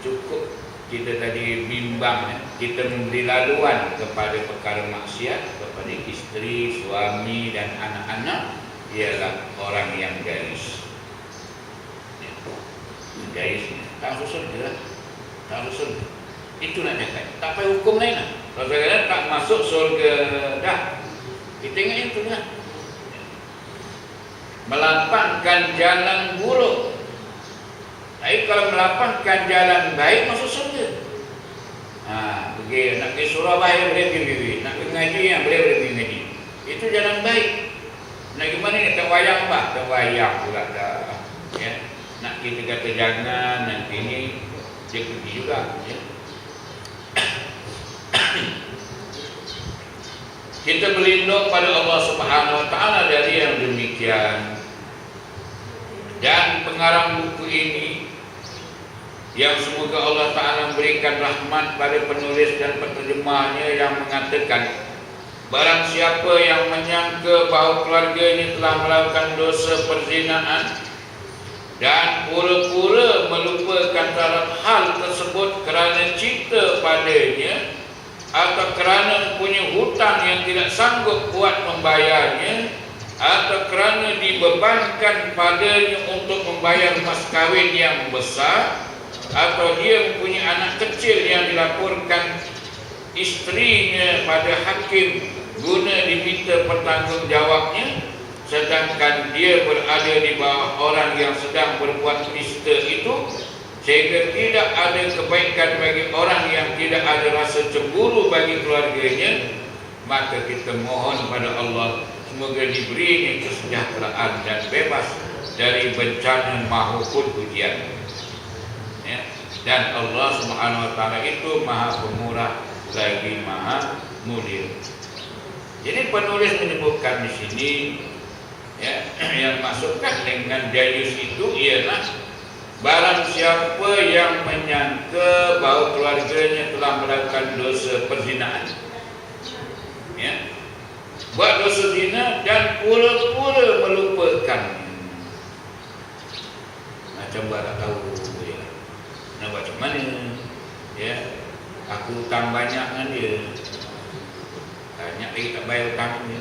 cukup kita tadi bimbang, kita memberi laluan kepada perkara maksiat, kepada isteri, suami dan anak-anak, ialah orang yang garis. Garis, tak susun je lah. Tak susun. Itu nak cakap. Tak payah hukum lain lah. Kalau saya tak masuk surga dah. Kita ingat itu lah. Melapangkan jalan buruk. Tapi kalau melapangkan jalan baik, masuk surga. Pergi, nak pergi Surabaya boleh pergi. Nak pergi ngaji, boleh pergi ngaji. Itu jalan baik. Nak pergi mana ni? Tak wayang apa? Tak wayang pula dah. Ya. Nak kita kata jangan, nanti ni dia pergi juga. Ya. Kita berlindung pada Allah Subhanahu Wa Taala dari yang demikian. Dan pengarang buku ini, yang semoga Allah Ta'ala memberikan rahmat pada penulis dan penterjemahnya, yang mengatakan, barang siapa yang menyangka bahawa keluarganya telah melakukan dosa perzinaan dan pura-pura melupakan terhadap hal tersebut kerana cinta padanya atau kerana punya hutang yang tidak sanggup buat membayarnya, atau kerana dibebankan padanya untuk membayar mas kahwin yang besar, atau dia mempunyai anak kecil yang dilaporkan isterinya pada hakim guna diminta pertanggungjawabnya, sedangkan dia berada di bawah orang yang sedang berbuat nista itu, sehingga tidak ada kebaikan bagi orang yang tidak ada rasa cemburu bagi keluarganya, maka kita mohon pada Allah semoga diberinya kesejahteraan dan bebas dari bencana maupun ujian. Ya. Dan Allah Subhanahu Wa Taala itu Maha Pemurah lagi Maha Mulia. Jadi penulis menyebutkan di sini, ya, yang masukkan dengan dayus itu ialah barang siapa yang menyangka bahawa keluarganya telah melakukan dosa perzinaan, ya, buat dosa zina dan pura-pura melupakan. Macam barat tahu, ya. Nak buat macam mana? Ya, aku hutang banyak dengan dia, banyak lagi tak bayar hutang dia.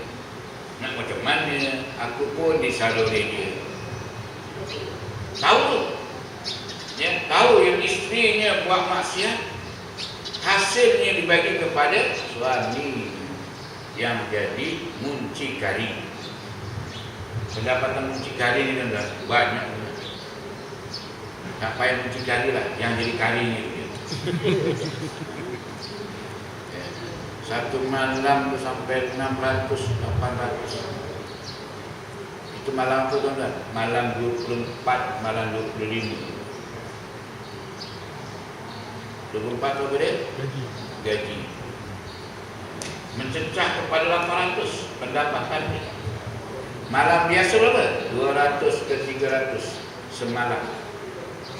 Nak macam mana? Aku pun disaluri dia. Tahu tu, ya, tahu yang isterinya buat maksiat, hasilnya dibagi kepada suami yang jadi muncikari. Pendapatan muncikari ni kan dah banyak. Tak payah muncikari lah, yang jadi kari ni. Satu malam tu sampai 600, 800. Itu malam tu kan, malam 24, malam 25. 24 apa dia? Gaji. Mencecah kepada 800 pendapatannya. Malam biasa berapa? 200 ke 300 semalam.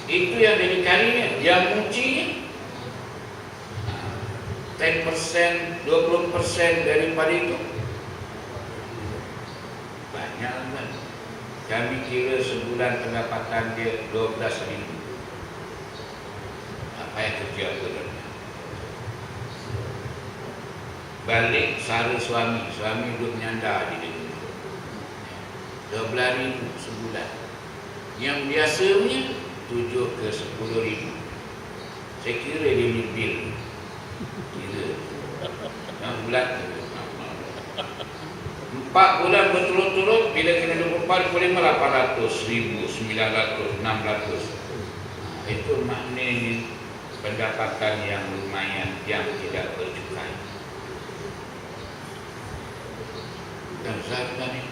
Itu yang jadi karinya, yang muncinya 10%, 20% daripada itu. Banyak kan. Kami kira sebulan pendapatan dia 12,000. Apa yang kerja apa dah? Balik sara suami duduk menyandar di dia. 12,000 sebulan. Yang biasa punya 7 ke 10,000. Saya kira dia ni bil. Kira. Bulan 4 bulan berturut-turut, bila kena 24, 25, 800, 1,000, 900, 600. Itu maknanya pendapatan yang lumayan, yang tidak bercukai. Dan zakat ni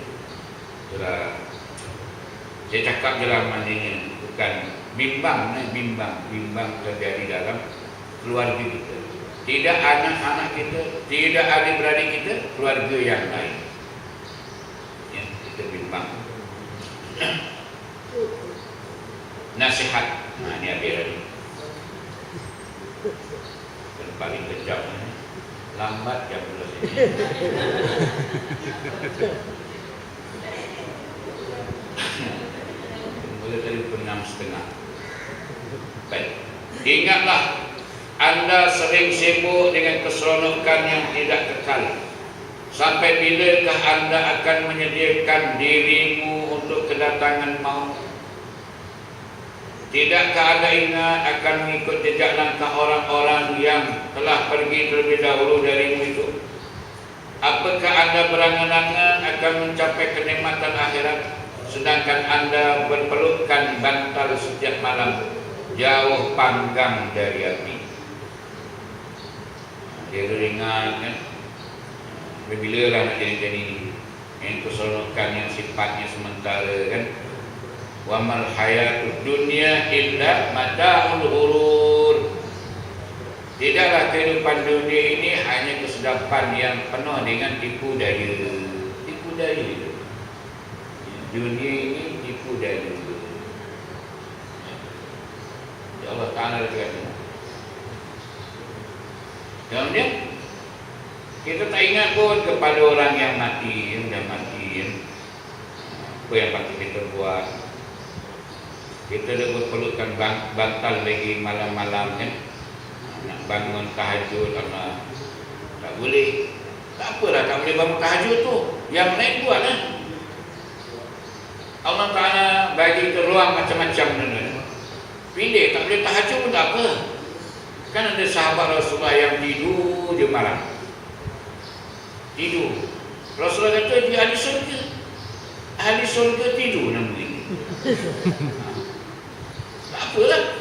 saya cakap dalam maknanya bukan bimbang terjadi dalam keluarga kita. Tidak anak-anak kita, tidak adik-beradik kita, keluarga yang lain. Ya, kita bimbang. nasihat. Nah, ini biar ni. Paling kejam ni. Lambat jam 12 ini. Mula telefon 6.30. Baik. Ingatlah, anda sering sibuk dengan keseronokan yang tidak kekal. Sampai bilakah anda akan menyediakan dirimu untuk kedatangan maut? Tidakkah anda ingat akan mengikut jejak langkah orang-orang yang telah pergi terlebih dahulu darimu itu? Apakah anda berangan-angan akan mencapai kenikmatan akhirat, sedangkan anda berpelukan bantal setiap malam, jauh panggang dari api? Dia ingat kan, bila lah nak jadi ini, yang keseronokan yang sifatnya sementara kan. Wa mal hayatud dunya illa mata'ul ghurur. Tidaklah kehidupan dunia ini hanya kesedapan yang penuh dengan tipu daya. Tipu daya. Dunia ini tipu daya. Ya Allah Ta'ala kata. Kemudian kita tak ingat pun kepada orang yang mati, yang dah mati, ya. Apa yang patut kita buat? Kita dah berpelukan bantal lagi malam-malam kan. Nak bangun tahajud Allah. Tak boleh. Tak apalah, tak boleh bangun tahajud tu. Yang lain buat lah. Allah Ta'ala bagi kita ruang macam-macam. Pilih, tak boleh tahajud pun tak apa. Kan ada sahabat Rasulullah yang tidur je malam. Tidur. Rasulullah kata dia ahli surga. Ahli surga tidur nama ini. Tak apalah.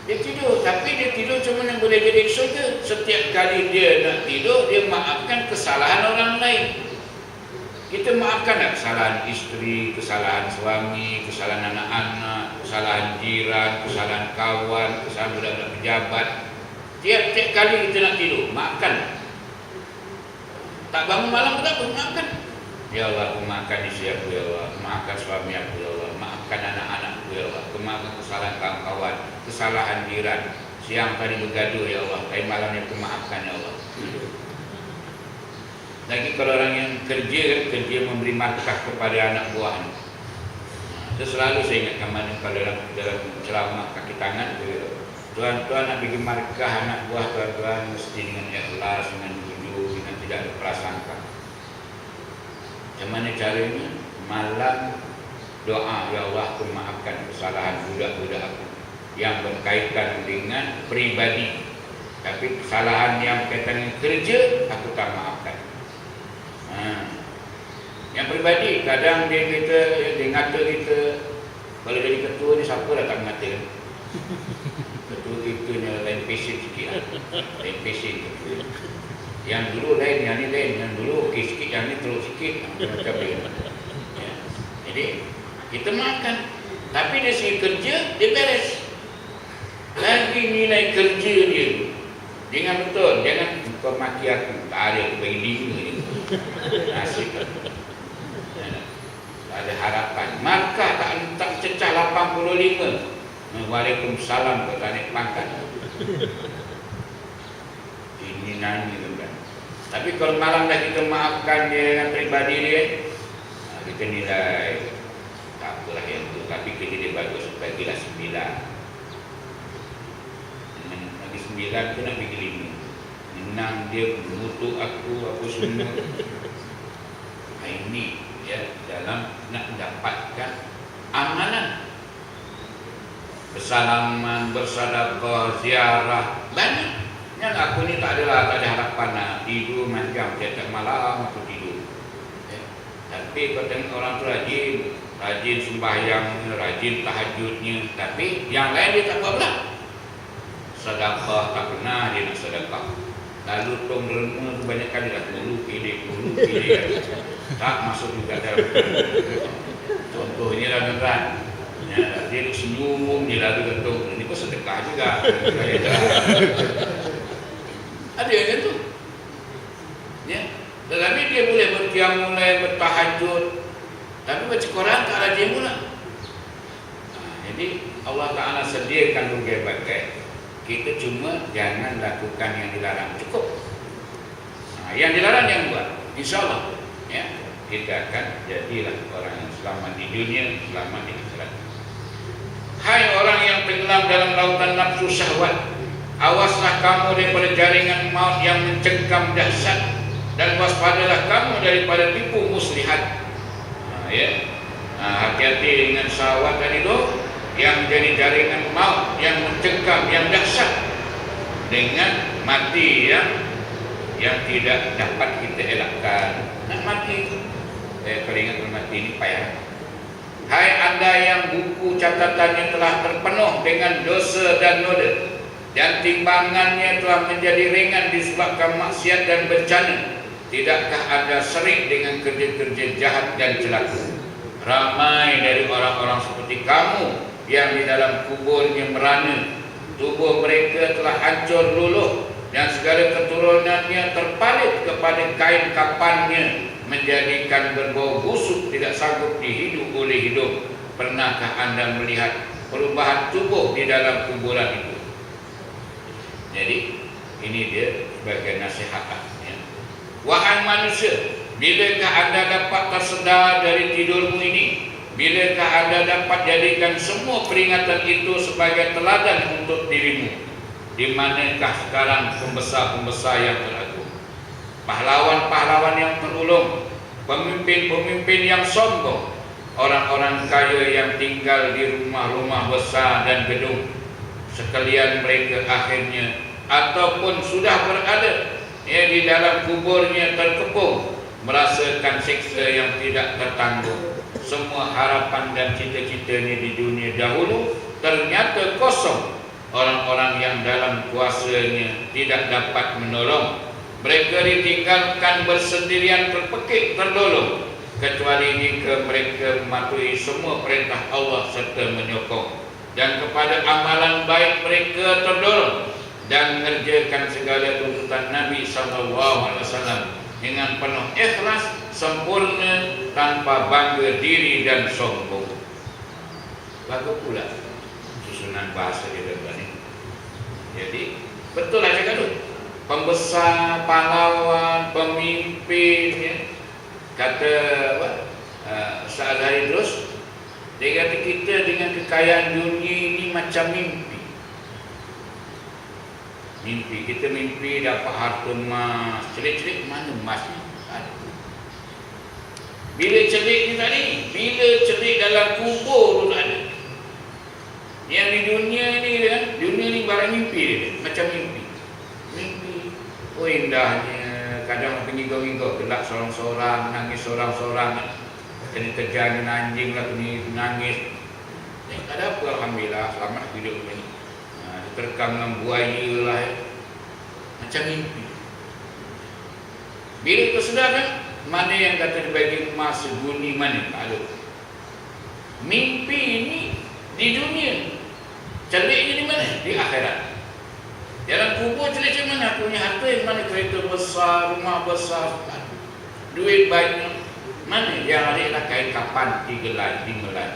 Dia tidur. Tapi dia tidur cuma yang boleh jadi surga. Setiap kali dia nak tidur, dia maafkan kesalahan orang lain. Kita maafkan tak kesalahan isteri, kesalahan suami, kesalahan anak-anak, kesalahan jiran, kesalahan kawan, kesalahan budak-budak pejabat. Tiap-tiap kali kita nak tidur, maafkan. Tak bangun malam pun tak apa, maafkan. Ya Allah, aku maafkan isteri aku, ya Allah. Maafkan suami aku, ya Allah. Maafkan anak-anakku, ya Allah. Maafkan kesalahan kawan-kawan, kesalahan jiran. Siang tadi bergaduh, ya Allah. Tapi malamnya aku maafkan, ya Allah. Lagi kalau orang yang kerja memberi markah kepada anak buah. Saya selalu saya ingatkan mana kalau dalam ceramah kaki tangan, tuan-tuan nak bagi markah anak buah tuan-tuan mesti dengan ikhlas, dengan jujur, dengan tidak ada prasangka. Macam mana caranya? Malam doa, ya Allah, aku maafkan kesalahan budak-budak aku yang berkaitan dengan peribadi. Tapi kesalahan yang berkaitan dengan kerja, aku tak maafkan. Yang peribadi, kadang dia ngata kita, kalau jadi ketua ni siapa dah tak mengata kan? Ketua kita ni lain pesen sikit lah. Lain pesen kita. Yang dulu lain, yang ni lain. Yang dulu okey sikit, yang ni teruk sikit. Macam ni. Ya. Jadi kita maafkan. Tapi dari segi kerja, dia beres. Lagi nilai kerja dia, jangan betul, jangan kau maki aku. Tak ada, aku bagi 5 je. Nasib. Tak ada harapan. Maka tak cecah 85. Waalaikumsalam, kau tak naik pangkat. Ini nani tu kan. Tapi kalau malam dah kita maafkan dia dengan peribadi dia, kita nilai tak apalah yang tu. Tapi kerja dia bagus, bagilah 9. Lagi 9 tu nak bagi 5. Menang dia, mengutuk aku semua. Ini ya, dalam nak mendapatkan amalan. Bersalaman, bersedekah, ziarah, banyak. Yang aku ni tak ada harapan nak tidur macam tiap-tiap malam aku tidur. Ya. Tapi kau tengok orang tu rajin sembahyang, rajin tahajudnya, tapi yang lain dia tak buat pula. Sedekah tak pernah dia nak sedekah. Lalu tong derma tu banyak kali dah mulu pilih. Tak masuk juga dalam. Contohnya lah tuan-tuan. Ya, dia senyum, dia lalu ketuk. Ini pun sedekah juga. Ada yang tu. Ya. Tetapi dia boleh berqiyamul lail, bertahajud. Tapi baca Quran tak rajin pula. Jadi Allah Ta'ala sediakan berbagai. Kita cuma jangan lakukan yang dilarang, cukup. Yang dilarang yang buat, insyaAllah ya, kita akan jadilah orang yang selamat di dunia, selamat di akhirat. Hai orang yang tenggelam dalam lautan nafsu syahwat, awaslah kamu daripada jaringan maut yang mencengkam dahsyat, dan waspadalah kamu daripada tipu muslihat. Hati-hati dengan syahwat tadi tu, yang menjadi jaringan maut yang mencengkam, yang dahsyat, dengan mati yang tidak dapat kita elakkan. Nak mati itu, kalau ingat mati ini payah. Hai anda yang buku catatannya telah terpenuh dengan dosa dan noda, dan timbangannya telah menjadi ringan disebabkan maksiat dan bencana, tidakkah anda serik dengan kerja-kerja jahat dan celaka? Ramai dari orang-orang seperti kamu yang di dalam kuburnya merana, tubuh mereka telah hancur luluh, dan segala keturunannya terpalit kepada kain kapannya, menjadikan berbau busuk, tidak sanggup dihidup oleh hidup. Pernahkah anda melihat perubahan tubuh di dalam kuburan itu? Jadi ini dia sebagai nasihat ya. Wahai manusia, bilakah anda dapat tersedar dari tidurmu ini? Bilakah anda dapat jadikan semua peringatan itu sebagai teladan untuk dirimu? Di manakah sekarang pembesar-pembesar yang teragung, pahlawan-pahlawan yang terulung, pemimpin-pemimpin yang sombong, orang-orang kaya yang tinggal di rumah-rumah besar dan gedung, sekalian mereka akhirnya ataupun sudah berada di dalam kuburnya terkepung, merasakan siksa yang tidak tertanggung. Semua harapan dan cita-citanya di dunia dahulu ternyata kosong. Orang-orang yang dalam kuasanya tidak dapat menolong. Mereka ditinggalkan bersendirian, terpekik, terdolong, kecuali jika mereka mematuhi semua perintah Allah serta menyokong, dan kepada amalan baik mereka terdorong, dan mengerjakan segala tuntutan Nabi SAW dengan penuh ikhlas, sempurna, tanpa bangga diri dan sombong. Bagus pula susunan bahasa dia ni. Jadi betul lah cakap tu. Pembesar, pahlawan, pemimpin ya. Kata apa? Ustaz Azhari terus, dia kata kita dengan kekayaan dunia ini macam mimpi. Kita mimpi dapat harta emas. Celik-celik mana emas ni? Bila celik ni tadi, bila celik dalam kubur tu tak ada. Yang di dunia ni kan, dunia ni barang mimpi dia, macam mimpi. Mimpi, oh indahnya. Kadang pengigo-gigo, gelak seorang-seorang, menangis seorang-seorang, kena kejar dengan anjing lah, kena menangis. Tak ada apa, alhamdulillah, selamat hidup ni. Terkam dengan buaya lah macam mimpi. Bila kau sedar kan, mana yang kata dibagi emas seguni, mana tak ada. Mimpi ini di dunia, celiknya di mana? Di akhirat. Dalam kubur celik mana? Punya harta yang mana? Kereta besar, rumah besar, duit banyak. Mana? Yang ada lah kain kapan, 3 helai, 5 helai.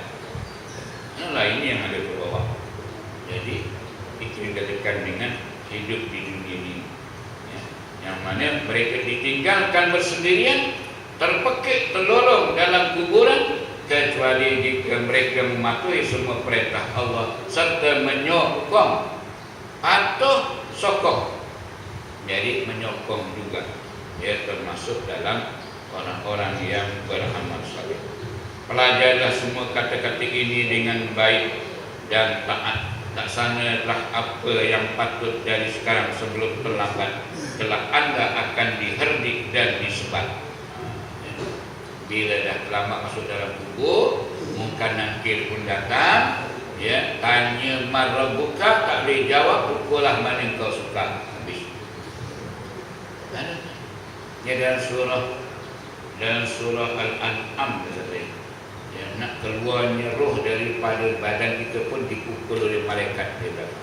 Inilah ini yang ada ke bawah. Jadi itu dikatakan dengan hidup di dunia ini ya. Yang mana mereka ditinggalkan bersendirian, terpekik, terlolong dalam kuburan, kecuali jika mereka mematuhi semua perintah Allah serta menyokong atau sokong. Jadi menyokong juga ya, termasuk dalam orang-orang yang beramal saleh. Pelajarilah semua kata-kata ini dengan baik dan taat. Laksanalah apa yang patut dari sekarang sebelum terlambat, kelak anda akan diherdik dan disebat. Bila dah terlambat masuk dalam kubur, Munkar Nakir pun datang ya, tanya marabuka, tak boleh jawab, pukullah mana kau suka, habis. Ya, dalam surah Al-An'am ya, nak keluarnya roh daripada badan kita pun dipukul oleh malaikat dia berapa.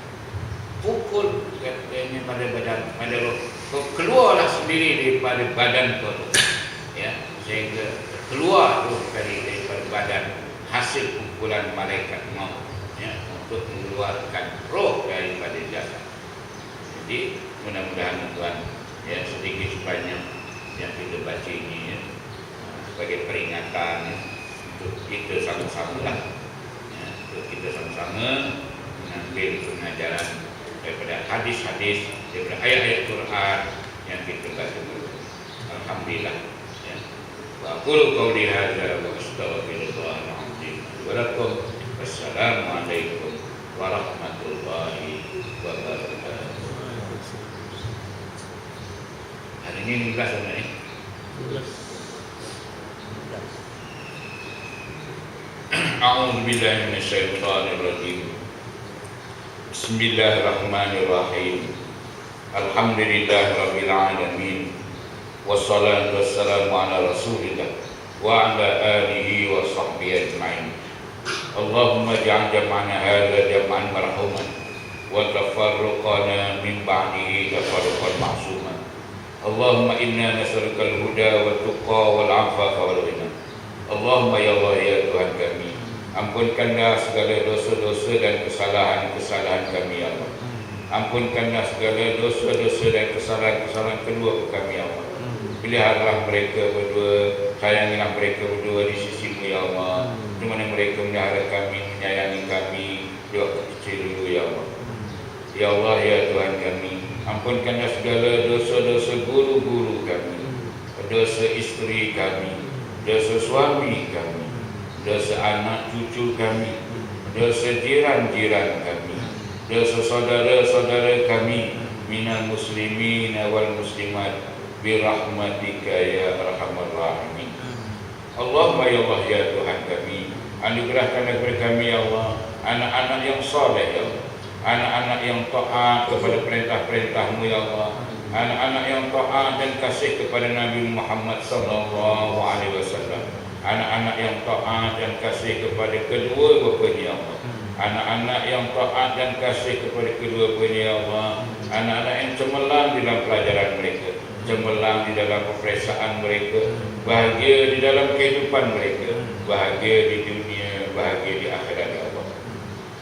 Pukul katanya pada badan, pada roh. Kau keluarlah sendiri daripada badan kau tu. Ya, sehingga keluar roh daripada badan hasil pukulan malaikat maut. Ya, untuk mengeluarkan roh daripada jasad. Jadi mudah-mudahan tuan ya sedikit sebanyak yang kita baca ini ya, sebagai peringatan ya, untuk kita sama-sama lah ya, untuk kita sama-sama mengambil pengajaran daripada hadis-hadis, daripada ayat-ayat Quran yang kita baca dulu. Alhamdulillah ya. Wa aqulu qawli hadza wa astaghfirullahal azim wa lakum. Wassalamualaikum warahmatullahi wabarakatuh. Hari ini 16 sebenarnya. 12. A'udzu billahi minasyaitonir rajim. Bismillahirrahmanirrahim. Alhamdulillahirabbil alamin. Wassalatu wassalamu ala Rasulillah wa ala alihi wa sahbihi ajmain. Allahumma ja'al jam'ana hadza jam'an marhuman wa tafarruqana min ba'dihi tafarruqan ma'suman. Allahumma inna nas'aluka al-huda wa tuqa wal 'afafa wal ghina. Allahumma ya Allah ya Tuhan kami, ampunkanlah segala dosa-dosa dan kesalahan-kesalahan kami ya Allah. Ampunkanlah segala dosa-dosa dan kesalahan-kesalahan kedua kami ya Allah. Peliharalah mereka berdua, sayangilah mereka berdua di sisi-Mu ya Allah. Di mana mereka melihara kami, menyayangi kami di waktu kecil dulu ya Allah. Ya Allah ya Tuhan kami, ampunkanlah segala dosa-dosa guru-guru kami, dosa isteri kami, dosa suami kami, dosa anak cucu kami, dosa jiran-jiran kami, dosa saudara-saudara kami, minal muslimin wal muslimat birahmatika ya arhamar rahimin. Allahumma ya Allah ya Tuhan kami, anugerahkanlah kepada kami ya Allah anak-anak yang saleh ya Allah, anak-anak yang taat kepada perintah-perintah-Mu ya Allah, anak-anak yang taat dan kasih kepada Nabi Muhammad sallallahu alaihi wasallam, anak-anak yang taat dan kasih kepada kedua bapanya ya Allah, anak-anak yang taat dan kasih kepada kedua bapanya ya Allah, anak-anak yang cemerlang di dalam pelajaran mereka, cemerlang di dalam peperiksaan mereka, bahagia di dalam kehidupan mereka, bahagia di dunia, bahagia di akhirat ya Allah.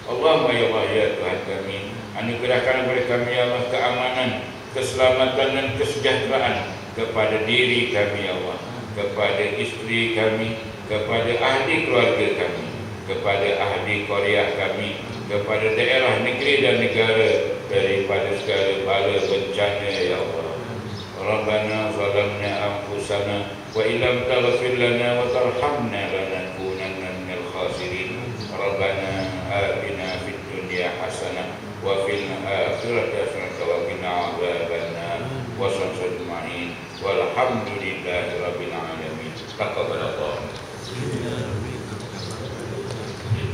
Allahumma ya Allah ya Tuhan kami, anugerahkan kepada kami ya Allah keamanan, keselamatan dan kesejahteraan kepada diri kami ya Allah, kepada isteri kami, kepada ahli keluarga kami, kepada ahli qaryah kami, kepada daerah negeri dan negara daripada segala bala bencana ya Allah. Rabbana zalamna anfusana wa illam taghfir lana wa tarhamna lanakunanna minal khasirin. Rabbana atina fid dunya hasanah wa fil akhirati hasanah wa qina adzabannar. Wa sallallahu alaihi wa sallam. Walhamdulillahi rabbil alamin. Taqabbal